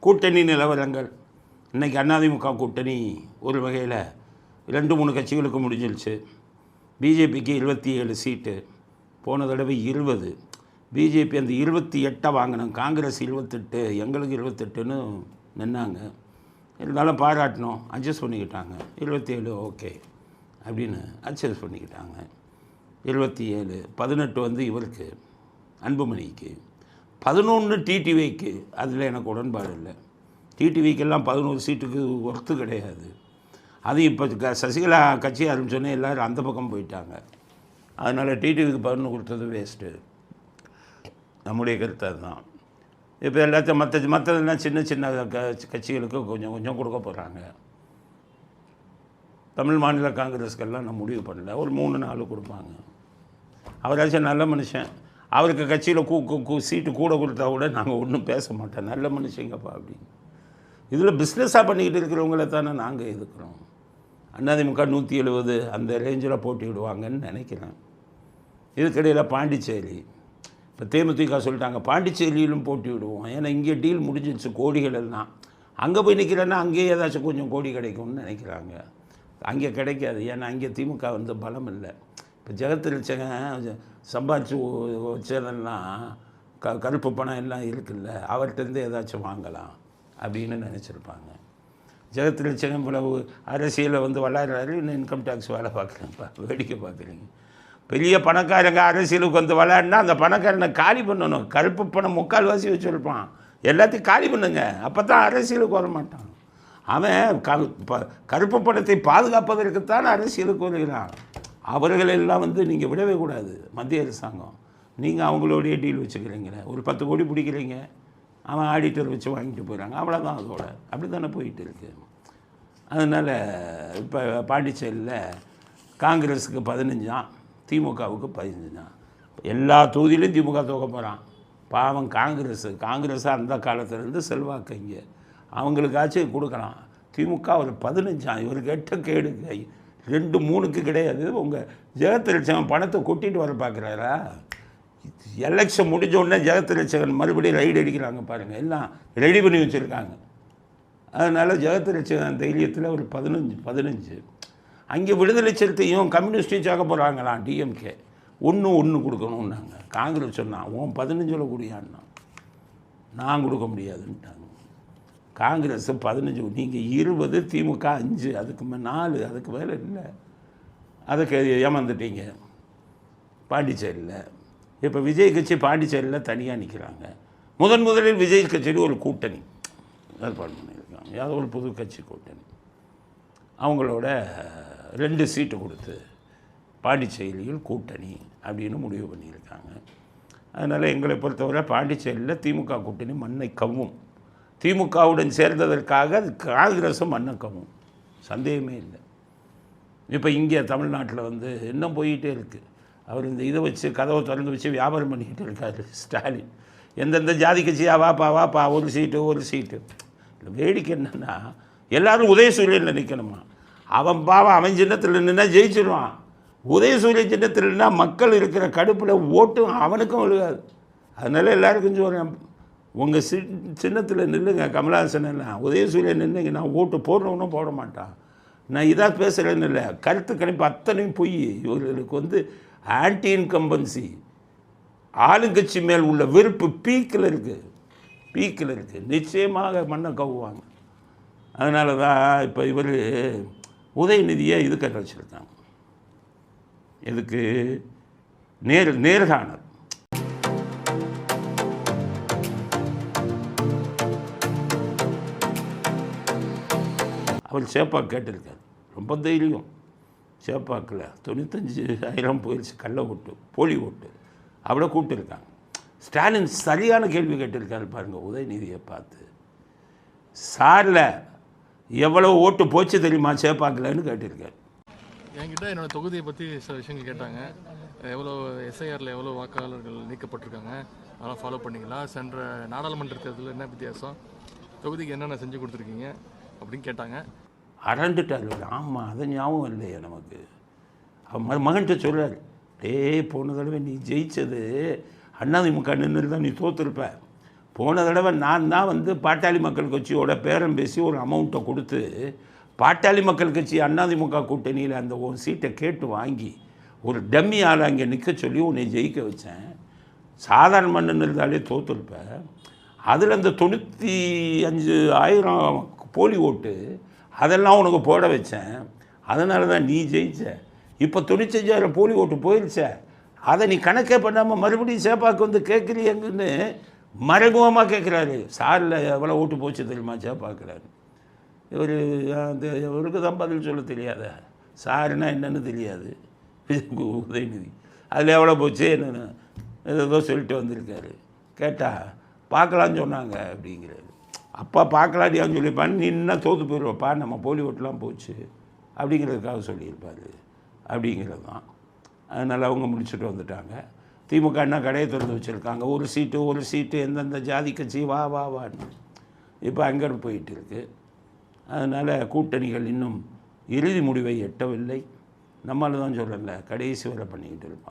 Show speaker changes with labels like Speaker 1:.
Speaker 1: கூட்டணி நிலவரங்கள் இன்றைக்கி அதிமுக கூட்டணி ஒரு வகையில் 2-3 கட்சிகளுக்கு முடிஞ்சிருச்சு. பிஜேபிக்கு 27 சீட்டு, போன தடவை 20. பிஜேபி அந்த 28 வாங்கினோம், காங்கிரஸ் 28, எங்களுக்கு 28ன்னு நின்னாங்க. இருந்தாலும் பாராட்டினோம், அட்ஜஸ்ட் பண்ணிக்கிட்டாங்க. 27 ஓகே அப்படின்னு அட்ஜஸ்ட் பண்ணிக்கிட்டாங்க. 27, 18 வந்து இவருக்கு அன்புமணிக்கு, 11 டிடிவிக்கு. அதில் எனக்கு உடன்பாடு இல்லை. டிடிவிக்கெல்லாம் 11 சீட்டுக்கு ஒர்த்து கிடையாது. அது இப்போ சசிகலா கட்சி ஆரம்பிச்சோன்னே எல்லோரும் அந்த பக்கம் போயிட்டாங்க. அதனால் டிடிவிக்கு 11 கொடுத்தது வேஸ்ட்டு. நம்முடைய கருத்து அதுதான். இப்போ எல்லாத்தையும் மற்றதெல்லாம் சின்ன சின்ன கட்சிகளுக்கு கொஞ்சம் கொஞ்சம் கொடுக்க போகிறாங்க. தமிழ் மாநில காங்கிரஸ்க்கெல்லாம் நான் முடிவு பண்ணல, ஒரு 3-4 கொடுப்பாங்க. அவராச்சும் நல்ல மனுஷன், அவருக்கு கட்சியில் சீட்டு கூட கொடுத்தா கூட நாங்கள் ஒன்றும் பேச மாட்டோம், நல்ல மனுஷங்கப்பா அப்படின்னு. இதில் பிஸ்னஸாக பண்ணிக்கிட்டு இருக்கிறவங்கள தானே நாங்கள் எதுக்குறோம். அதிமுக 170 அந்த ரேஞ்சில் போட்டிவிடுவாங்கன்னு நினைக்கிறேன். இதுக்கிடையில் பாண்டிச்சேரி, இப்போ தேமுதிக சொல்லிட்டாங்க பாண்டிச்சேரியிலும் போட்டி விடுவோம், ஏன்னா இங்கே டீல் முடிஞ்சிடுச்சு கோடிகள் எல்லாம். அங்கே போய் நிற்கிறேன்னா அங்கேயே ஏதாச்சும் கொஞ்சம் கோடி கிடைக்கும்னு நினைக்கிறாங்க. அங்கே கிடைக்காது, ஏன்னா அங்கே திமுக வந்து பலம் இல்லை. இப்போ ஜெகத்ரட்சகன் சம்பாதிச்சு வச்சதெல்லாம் கருப்பு பணம் எல்லாம் இருக்குல்ல, அவர்கிட்டருந்து ஏதாச்சும் வாங்கலாம் அப்படின்னு நினச்சிருப்பாங்க. ஜெகத்ரட்சகன் இவ்வளவு அரசியலில் வந்து வளர்றாரு, இன்னும் இன்கம் டேக்ஸ் வேலை பார்க்குறேன்ப்பா, வேடிக்கை பார்க்குறீங்க. பெரிய பணக்காரங்க அரசியலுக்கு வந்து விளையாடினா அந்த பணக்காரனை காலி பண்ணணும். கருப்பு பணம் 3/4 வச்சுருப்பான், எல்லாத்தையும் காலி பண்ணுங்க, அப்போ தான் அரசியலுக்கு வர மாட்டான். அவன் கருப்பு பணத்தை பாதுகாப்பதற்குத்தான் அரசியலுக்கு வருகிறான். அவர்களெல்லாம் வந்து நீங்கள் விடவே கூடாது. மத்திய அரசாங்கம் நீங்கள் அவங்களோடைய டீல் வச்சுக்கிறீங்களே, ஒரு 10 கோடி பிடிக்கிறீங்க, அவன் ஆடிட்டர் வச்சு வாங்கிட்டு போயிடறாங்க, அவ்வளோதான். அதோட அப்படி தானே போயிட்டு இருக்கு. அதனால் இப்போ பாண்டிச்சேரியில் காங்கிரஸுக்கு 15, திமுகவுக்கு 15. எல்லா தொகுதியிலையும் திமுக தோக்க போகிறான். பாவம் காங்கிரஸ் அந்த காலத்திலேருந்து செல்வாக்கு இங்கே அவங்களுக்காச்சும் கொடுக்கலாம். திமுக ஒரு 15, இவருக்கு 8 கேடு 2-3க்கு கிடையாது. உங்கள் ஜெகத்ரட்சகன் பணத்தை கொட்டிட்டு வர பார்க்குறாரா? எலெக்ஷன் முடிஞ்ச உடனே ஜெகத்ரட்சகன் மறுபடியும் ரைடு அடிக்கிறாங்க பாருங்கள், எல்லாம் ரெடி பண்ணி வச்சுருக்காங்க. அதனால் ஜெகத்ரட்சகன் தைரியத்தில் ஒரு 15. அங்கே விடுதலை சிறுத்தையும் கம்யூனிஸ்டையும் சேர்க்க போகிறாங்களாம் டிஎம்கே. 1 கொடுக்கணும்னாங்க. காங்கிரஸ் சொன்னான் உன் 15 கூடியான்னா, நான் கொடுக்க முடியாதுன்ட்டாங்க. காங்கிரஸ் 15, நீங்கள் 20, திமுக 5, அதுக்கு 4, அதுக்கு மேலே இல்லை. அதுக்கு ஏமாந்துட்டீங்க பாண்டிச்சேரியில். இப்போ விஜய் கட்சி பாண்டிச்சேரியில் தனியாக நிற்கிறாங்க. முதலில் விஜய் கட்சியில் ஒரு கூட்டணி ஏற்பாடு பண்ணியிருக்காங்க, ஏதோ ஒரு புது கட்சி கூட்டணி. அவங்களோட 2 சீட்டு கொடுத்து பாண்டிச்சேரியில் கூட்டணி அப்படின்னு முடிவு பண்ணியிருக்காங்க. அதனால் எங்களை பொறுத்தவரை பாண்டிச்சேரியில் திமுக கூட்டணி மண்ணை கவ்வும். திமுகவுடன் சேர்ந்ததற்காக காங்கிரஸும் மண்ணை கவ்வும், சந்தேகமே இல்லை. இப்போ இங்கே தமிழ்நாட்டில் வந்து இன்னும் போயிட்டே இருக்குது. அவர் இந்த இதை வச்சு கதவை திறந்து வச்சு வியாபாரம் பண்ணிக்கிட்டு இருக்காரு ஸ்டாலின். எந்தெந்த ஜாதி கட்சியா வாப்பா ஒரு சீட்டு. இல்லை, வேடிக்கை என்னென்னா எல்லோரும் உதயசூரியனில் நிற்கணுமா? அவன் சின்னத்தில் நின்னா ஜெயிச்சிடுவான். உதயசூரிய சின்னத்தில் நின்னா மக்கள் இருக்கிற கடுப்பில் ஓட்டும் அவனுக்கும் விழுகாது. அதனால் எல்லோரும் கொஞ்சம் உங்கள் சின்னத்தில் நில்லுங்க. கமலஹாசன் எல்லாம் உதயசூரியன் நின்றுங்க, நான் ஓட்டு போடுறவனும் போட மாட்டான். நான் இதாக பேசுகிறேன்னு இல்லை, கருத்து கணிப்பு அத்தனையும் பொய். இவர்களுக்கு வந்து ஆன்டி இன்கம்பன்சி, ஆளுங்கட்சி மேல் உள்ள வெறுப்பு பீக்கில் இருக்குது. நிச்சயமாக மண்ணை கவுவாங்க. அதனால தான் இப்போ இவர் உதயநிதியை இது கட்ட வச்சுருக்காங்க. எதுக்கு? நேர்காணல். அவர் சேப்பாக்கு கேட்டிருக்கார், ரொம்ப தைரியம். சேப்பாக்கில் 95,000 போயிடுச்சு கள்ள ஓட்டு, போலி ஓட்டு, அவ்வளோ கூப்பிட்டுருக்காங்க. ஸ்டாலின் சரியான கேள்வி கேட்டிருக்காரு பாருங்கள் உதயநிதியை பார்த்து. சாரில் எவ்வளோ ஓட்டு போச்சு தெரியுமா சேப்பாக்கலன்னு கேட்டிருக்காரு.
Speaker 2: என்கிட்ட என்னோட தொகுதியை பற்றி சில விஷயங்கள் கேட்டாங்க. எவ்வளோ எஸ்ஐஆரில் எவ்வளோ வாக்காளர்கள் நீக்கப்பட்டிருக்காங்க, அதெல்லாம் ஃபாலோ பண்ணிங்களா, சென்ற நாடாளுமன்ற தேர்தலில் என்ன வித்தியாசம், தொகுதிக்கு என்னென்ன செஞ்சு கொடுத்துருக்கீங்க அப்படின்னு கேட்டாங்க.
Speaker 1: அரண்டுட்டார். ஆமாம், அதை ஞாபகம் இல்லையே நமக்கு. அவன் மகன்கிட்ட சொல்கிறார், போன தடவை நீ ஜெயித்தது அதிமுக நின்று தான் நீ தோற்றுருப்ப, போன தடவை நான் தான் வந்து பாட்டாளி மக்கள் கட்சியோட பேரம் பேசி ஒரு அமௌண்ட்டை கொடுத்து பாட்டாளி மக்கள் கட்சி அதிமுக கூட்டணியில் அந்த ஒரு சீட்டை கேட்டு வாங்கி ஒரு டம்மி ஆளை அங்கே நிற்க சொல்லி உன்னை ஜெயிக்க வச்சேன். சாதாரண மன்னன் இருந்தாலே தோற்றுருப்பேன். அதில் அந்த 95,000 போலி ஓட்டு அதெல்லாம் உனக்கு போட வச்சேன். அதனால தான் நீ ஜெயிச்ச. இப்போ 95,000 போலி ஓட்டு போயிடுச்ச. அதை நீ கணக்கே பண்ணாமல் மறுபடியும் சேப்பாக்கு வந்து கேட்குறீங்கன்னு மறைமுகமாக கேட்குறாரு. சாரில் எவ்வளோ ஓட்டு போச்சு தெரியுமா சேப்பாக்குறாரு. இவருக்கு தான் பதில் சொல்ல தெரியாத. சாருன்னா என்னன்னு தெரியாது உதயநிதி. அதில் எவ்வளோ போச்சு என்னென்னு ஏதோ சொல்லிட்டு வந்திருக்காரு. கேட்டால் பார்க்கலான்னு சொன்னாங்க அப்படிங்கிறாரு. அப்பா பார்க்கலாடியான்னு சொல்லியிருப்பான்னு நீ என்ன தோற்று போயிடுவப்பா நம்ம போலி ஓட்டுலாம் போச்சு அப்படிங்கிறதுக்காக சொல்லியிருப்பார் அப்படிங்கிறது தான். அதனால் அவங்க முடிச்சுட்டு வந்துட்டாங்க. திமுக என்ன கடையை திறந்து வச்சுருக்காங்க. ஒரு சீட்டு எந்தெந்த ஜாதி கட்சி வான்னு இப்போ அங்கே போயிட்டு இருக்கு. அதனால் கூட்டணிகள் இன்னும் இறுதி முடிவை எட்டவில்லை. நம்மளால தான் சொல்லலை, கடைசி வரை பண்ணிக்கிட்டு இருப்பாங்க.